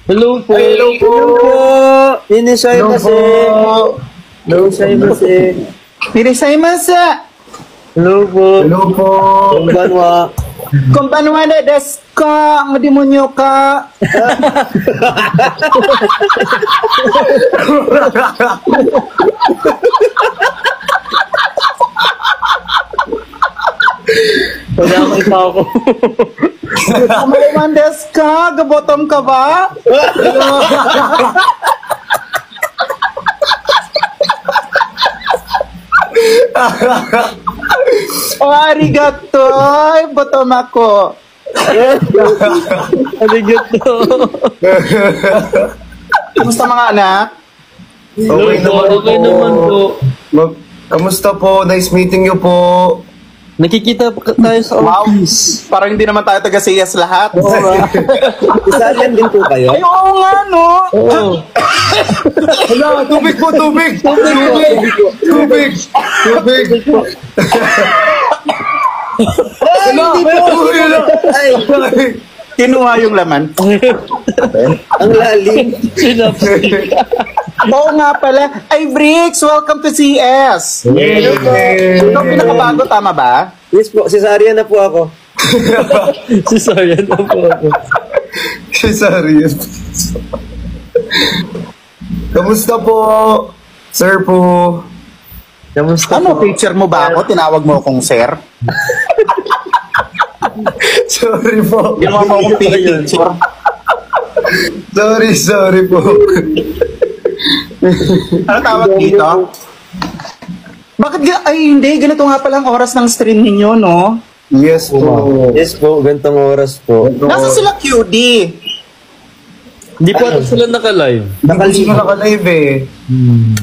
Hello po. Hello po. Inishaimase. Hello po. Hello po. Konbanwa. Konbanwa de desu ka? Ang demonyo ka. Wala akong tao ko. Konbanwa desu ka? Gabotom ka ba? Oh, arigato. Ay, botom ako. Arigato. Kumusta mga anak? Okay naman po. Okay naman po. Kamusta po? Nice meeting you po. Nakikita tayo sa Wow. office. Parang hindi naman tayo taga-siyas lahat. Isalian din po kayo? Ay, oo nga, no? Oo. Hala, tubig po, tubig! Tubig! Hala, hala. Ay, Kinuha yung laman. ang lalim. Sinapsi. Oo nga pala. Ay, Bricks, welcome to CS. Ikaw pinakabago, tama ba? Yes po, cesarean na po ako. Si Saryan na po ako. Sorry. Kamusta po? Sir po. Kamusta Ano, po? picture mo ba ako? Tinawag mo akong sir? Sorry po. Ginawa mo akong picture. Sorry po. Ano tawag dito? Bakit ay hindi, ganito nga palang oras ng stream ninyo, no? Yes po. Yes po, gantong oras po. Nasa sila QD? Hindi po ata sila naka-live. Hindi ko naka-live eh.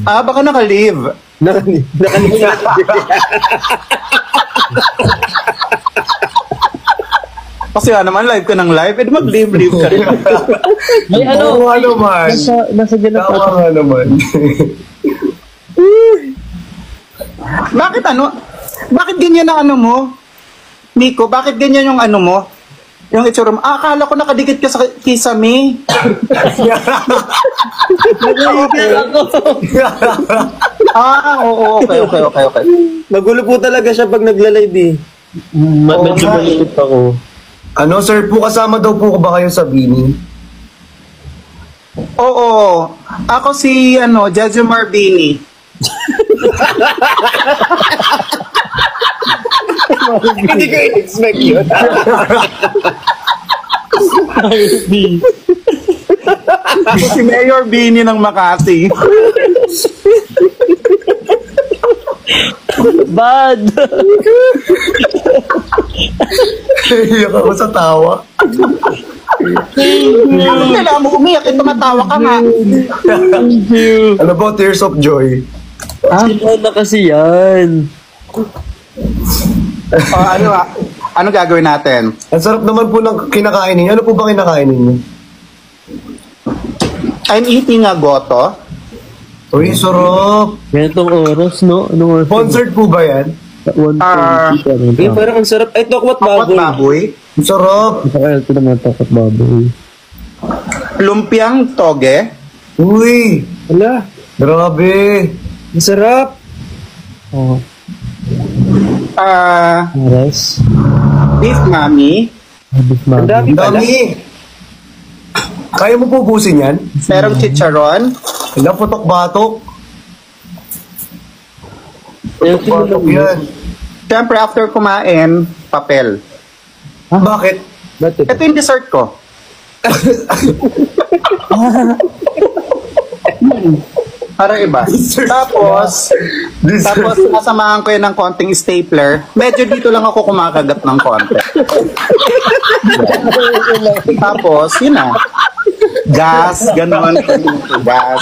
Ah, baka naka-live. Nakalimutan. Kasi naman, live ka ng live, edi mag-live ka rin. Ay, ano? Oo nga naman. Nasa dyan na po. Tama nga naman. Bakit Bakit ganyan ang ano mo? Miko, bakit ganyan yung ano mo? Yung itsura mo. Ah, akala ko nakadikit ka sa kisame. Oo, okay. Magulo po talaga siya pag nagla-live eh. Medyo malipit ako. Ano, sir po, kasama daw po ba kayo sa Bini? Oo. Ako si, Jajo Marbini. Hindi ko in-expect yun. Ako si Mayor Bini ng Makati. Bad! Iyak ako sa tawa. Ano kailangan mo umiyak? Tumatawa ka nga. Thank you. Ano ba, tears of joy? Sino na kasi yan? Ano gagawin natin? Ang sarap naman po ng kinakain ninyo. Ano po ba kinakain ninyo? I'm eating a goto. Uy, sarap. Ganitong oras, no? Anong oras? Sponsored po ba yan? 1:20 Eh, parang ang sarap. Ay, tokwat Akwat baboy. baboy. Ang sarap. Ito naman takot baboy. Lumpiang toge. Uy, Wala. grabe. Ang sarap. Oh, oras. Beef mami. Habis Ang baboy. dami Ang pala. dami. Kaya mo po busin yan? Merong chicharon. Ilang putok-batok. Batok yan. Siyempre, after kumain, papel. Bakit? Ba't ito? Ito yung dessert ko. Para iba. Tapos, nasamahan ko yun ng konting stapler. Medyo dito lang ako kumakagat ng konti. Tapos, yun na. Gas, gano'n. Gas.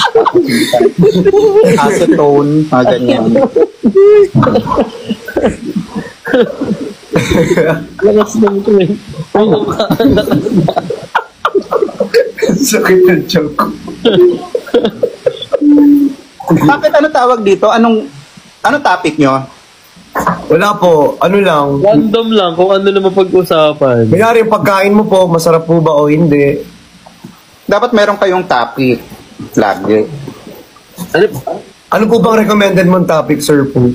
Acetone, mga ganyan. Lakas ng train. Oo ka. Sakit ng joke. Bakit ano tawag dito? Ano topic nyo? Wala po. Ano lang. Random lang kung ano naman pag-usapan. Mayari yung pagkain mo po, masarap po ba o hindi? dapat meron kayong topic lagi. Ano? Ano po bang recommended mong topic, sir po?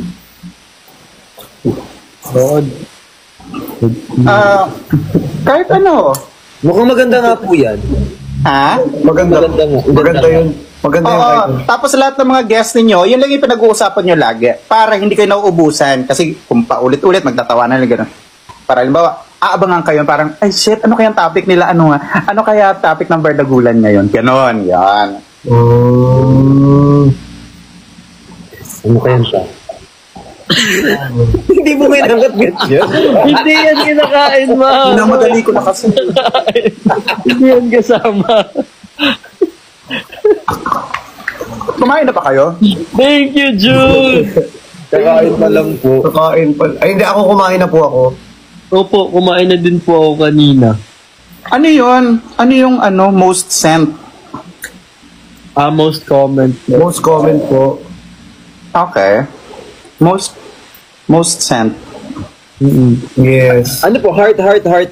Kahit ano. Mukhang maganda nga po yan. Ha? Maganda. Maganda nga. Maganda yun. Maganda Oo, yung title. tapos lahat ng mga guests ninyo, yun lang yung pinag-uusapan nyo lagi. Para hindi kayo nauubusan. Kasi kung paulit-ulit, magtatawanan lang gano'n. Para halimbawa, aabangan kayo, parang, ay shit, ano kaya ang topic nila? Ano nga? Ano kaya topic ng Bardagulan ngayon? Ganon, yan. Oh. Ano kaya siya? Hindi mo may nangat-get yun. Hindi yan kinakain, ma. Namadali ko na kasi. Hindi yan kasama. Kumain na ba kayo? Thank you, Jules. Kakain pa lang po. Kakain pa. Ay, hindi. Ako kumain na po ako. Opo, kumain na din po ako kanina. Ano yun? Ano yung most sent? Most comment. Most comment po. Okay. Most sent. Yes. Ano po, heart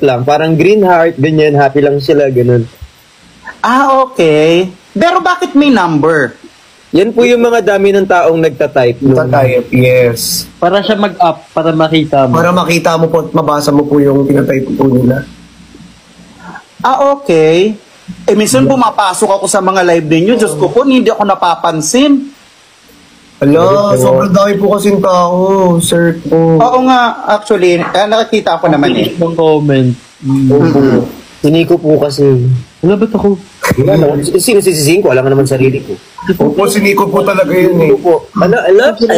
lang. Parang green heart, ganyan, happy lang sila, ganun. Okay. Pero bakit may number? Yan po yung mga dami ng taong nagtatype. Tatype, yes. Para siya mag-up, para makita mo. Para makita mo po at mabasa mo po yung tinatype po nila. Okay. Minsan pumapasok ako sa mga live ninyo. Diyos ko po, hindi ako napapansin. Ala, sobrang dami po kasing tao, sir po. Oo nga, actually, nakikita ko naman eh. Ng comment. Opo. Hindi ko po kasi. Wala ba't ako? Wala naman. Sino sisisihin ko? Alam nga naman sarili ko. Opo, sinikot po talaga yun eh. Opo. I love you.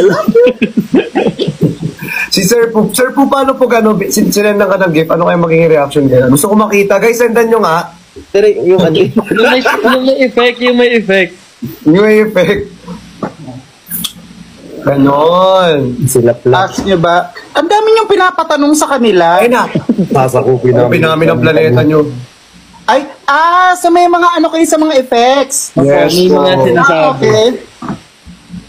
Si Sir po, paano po gano'n? Sinend ka ng gift, ano kayo magiging reaction nila? Gusto ko makita. Guys, sendan nyo nga. Pero yung ano. Yung may effect, yung may effect. Yung effect. Ganon. Sila plat. Ask nyo ba? Ang dami niyong pinapatanong sa kanila. Ay na. Sasakupin Open namin ang planeta nyo. Ay, sa may mga ano kayo sa mga effects. Yes May po. mga sinasabi. Okay.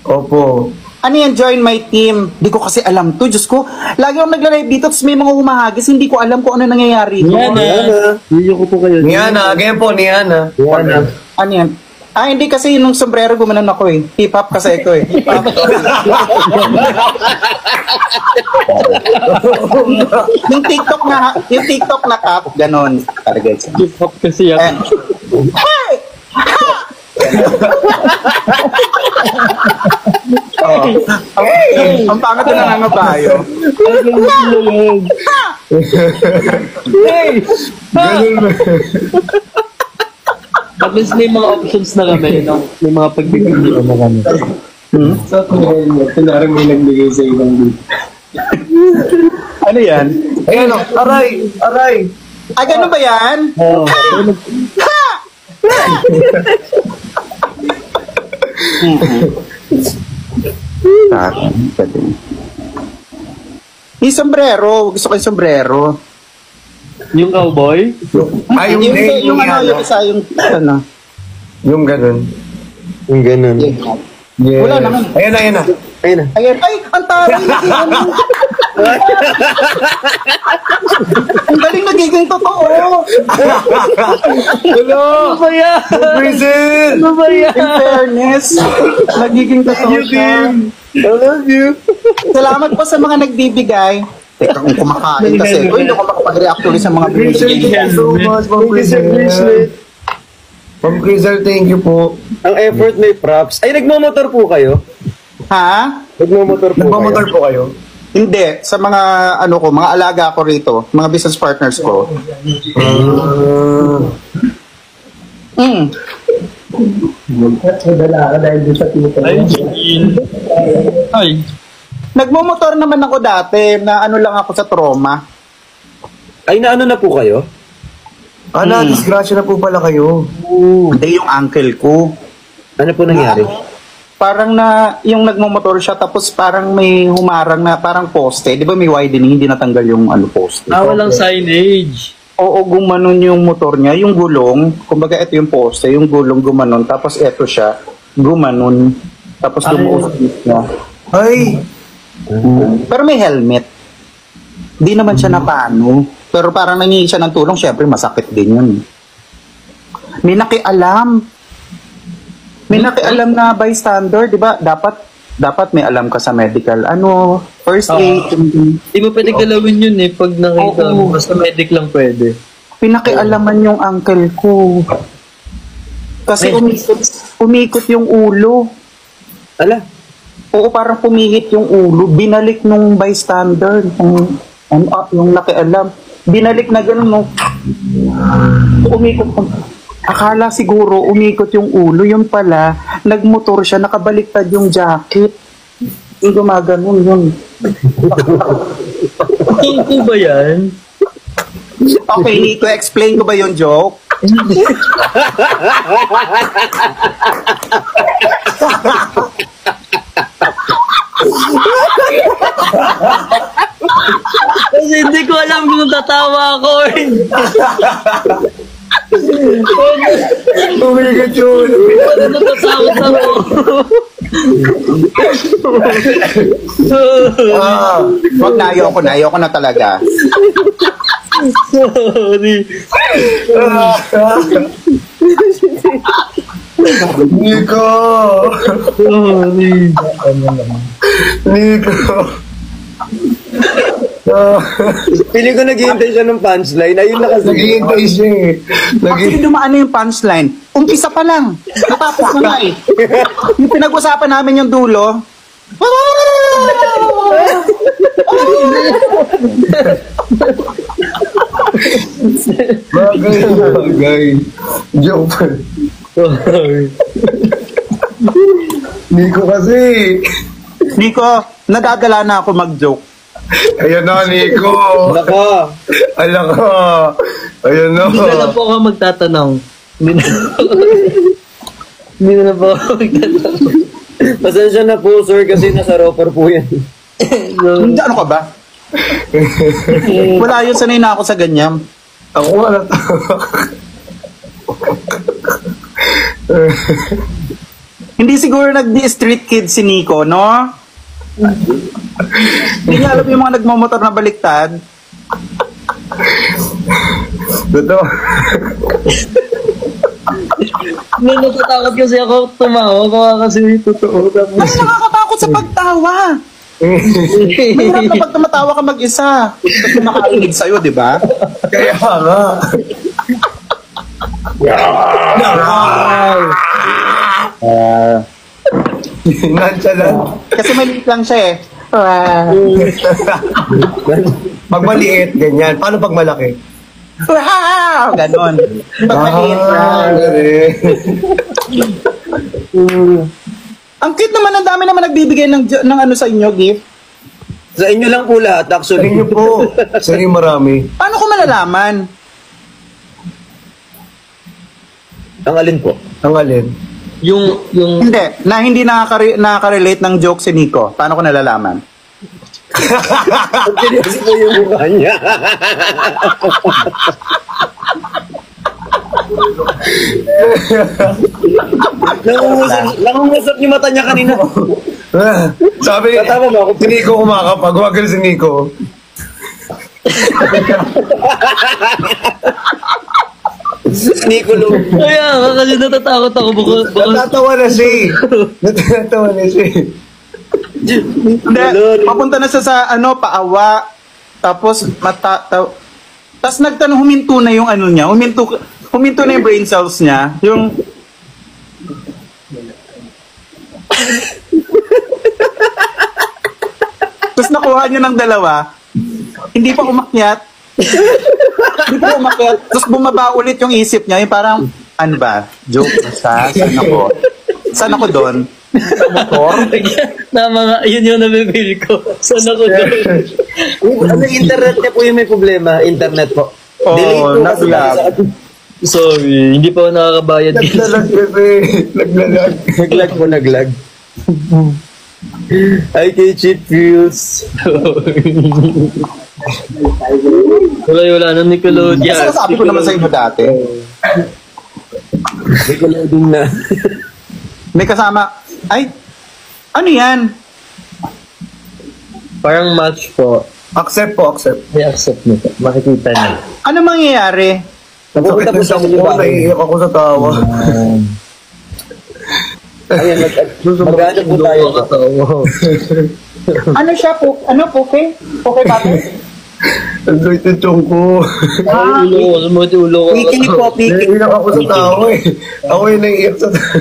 Opo. Ano yan, join my team. Hindi ko kasi alam to. Diyos ko, lagi akong nagla-live dito tapos may mga humahagis. Hindi ko alam kung ano nangyayari. Yana. Yuyo ko po kayo. Niana, ganyan po, Niana. Niana. Ano yan? Hindi kasi nung sombrero gumanon ako eh. Hip-hop kasi ako eh. Hip-hop. yung TikTok na cap, ganon. Talaga siya. Hip hop kasi Eh, yan. hey! Ang pangat na nangangabayo. Hey! At least may mga options na kami, no? May mga pagbibigyan na kami. Sa kunwari may nagbigay sa ibang dito. Ano yan? Ayan o, aray, aray. Ganun ba yan? Oo. Yung sombrero. Gusto ko yung sombrero. Yung cowboy? Ay, yung name, yung ano, yung isa, yung ano. Yung ganun. Yung ganun. Yes. Wala naman. Ayan na, ayan na. Ayun na. Ayan, ay, ang taray. Ang galing nagiging totoo. Hello! Ano ba yan? Brazil! Ano ba yan? In fairness, nagiging totoo siya. I love you. Salamat po sa mga nagbibigay. Teka, kung kumakain kasi. Uy, hindi ko makapag-react ulit sa mga Brazil, binibigay. thank you so much, Ma'am Brazil. Ma'am Brazil, thank you po. Ang effort may props. Ay, nagmamotor po kayo? Ha? Nagmamotor po Nagmamotor kayo? po kayo? Hindi. Sa mga, ano ko, mga alaga ko rito, mga business partners ko. Ay, Jill. Ay. Nagmumotor naman ako dati, na ano lang ako sa trauma. Ay, naano na po kayo? Disgrasya na po pala kayo. Hindi yung uncle ko. Ano po nangyari? Parang yung nagmumotor siya, tapos parang may humarang na, parang poste. Di ba may widening, hindi natanggal yung poste. Walang signage. Oo, gumanon yung motor niya, yung gulong. Kumbaga ito yung poste, yung gulong gumanon. Tapos ito siya, gumanon. Tapos lumuusap niya. Ay! Pero may helmet. Hindi naman siya napano. Pero parang nangingi siya ng tulong, syempre masakit din yun. may nakialam. May nakialam na bystander, di ba? Dapat may alam ka sa medical. First aid. Hindi mo pwede galawin yun pag nakita mo. Basta medic lang pwede. Pinakialaman yung uncle ko. Kasi umikot yung ulo. Ala, Oo, parang pumihit yung ulo. Binalik nung bystander, yung nakialam. Binalik na gano'n, no? Umikot. Akala siguro umikot yung ulo. Yung pala, nagmotor siya, nakabaliktad yung jacket. Yung gumaganon yun. Tungko ba yan? Okay, Nico, explain ko ba yung joke? Kasi hindi ko alam kung tatawa ako eh. Umigat yun. Ano natatakot ako? Wag na, ayoko na talaga. Sorry. Nico! Sorry. Nico! Piling ko naghihintay siya ng punchline. Ayun na kasi. Naghihintay siya eh. Actually, dumaan na yung punchline. Umpisa pa lang. Natapos na nga eh. Yung pinag-usapan namin yung dulo. Bagay. Joke pa. Sorry. Nico kasi. Nico, nagagala na ako mag-joke. Ayan na, Nico. Naka. Alam ka. Ayan na. Hindi na lang po ako magtatanong. Hindi na lang po ako magtatanong. Pasensya na po, sir, kasi nasa roper po yan. Hindi, ano ka ba? Wala yun, sanay na ako sa ganyan. Ako wala. Hindi siguro nag-street kid si Nico, no? Hindi niya alam yung mga nagmamotor na baliktad. Totoo. May natatakot kasi ako tumawa. Baka kasi may totoo. Ay, nakakatakot sa pagtawa. Mahirap na pag tumatawa ka mag-isa. Tapos may makarinig sa'yo, di ba? Kaya nga. Nonchalant. Kasi maliit lang siya eh. Pag maliit, ganyan. Paano pag malaki? Wow! Ganon. Pag maliit lang. galing. Ang cute naman, ang dami naman nagbibigay ng ano sa inyo, gift. Sa inyo lang po lahat, Sa actually. inyo po. Sa inyo marami. Paano ko malalaman? Ang alin po? Ang alin? Yung Hindi nakaka-relate ng joke si Nico. Paano ko nalalaman? Ang seryoso po yung mukha niya. Nangungusap yung mata niya kanina. Sabi, Tama ba ako? si Nico kumakapag. Huwag ka si Nico. Nicolo. kaya nga kasi natatakot ako. Baka Natatawa na siya eh. Natatawa na siya eh. Hindi, papunta na siya sa paawa. Tapos tapos nagtanong, huminto na yung ano niya. Huminto na yung brain cells niya. Yung tapos nakuha niya ng dalawa. Hindi pa umakyat. Hindi pa umakyat. Tapos bumaba ulit yung isip niya. Yung parang, ano ba? Joke ba siya? Saan ako? Saan ako doon? Sa motor? na mga, yun yung nabibili ko. Saan ako doon? Ano, internet niya po yung may problema. Internet po. Oo, Delete po kasi nag-lag. Sorry, hindi pa ako nakakabayad. Naglalag kasi. Naglalag. Naglag po, naglag. Ay, kay Cheap Feels. Wala na Nickelodeon. Kasi nasabi ko naman sa inyo dati. Nickelodeon na. May kasama, ay, ano yan? Parang match po. Accept po, accept. May accept nito. Makikita niyo. Ano mangyayari? Ang sakit Pupunta po ng sa sakit inyo ko, ba? naiiyak ako sa tawa. Ayan, mag-ano po tayo. Ano siya po? Ano po, Poke? Poke Papi? Ang sakit ng chong ko. Ulo ko. Piki po, piki. Naiiyak ako sa tawa eh. Ako yung naiiyak sa tawa.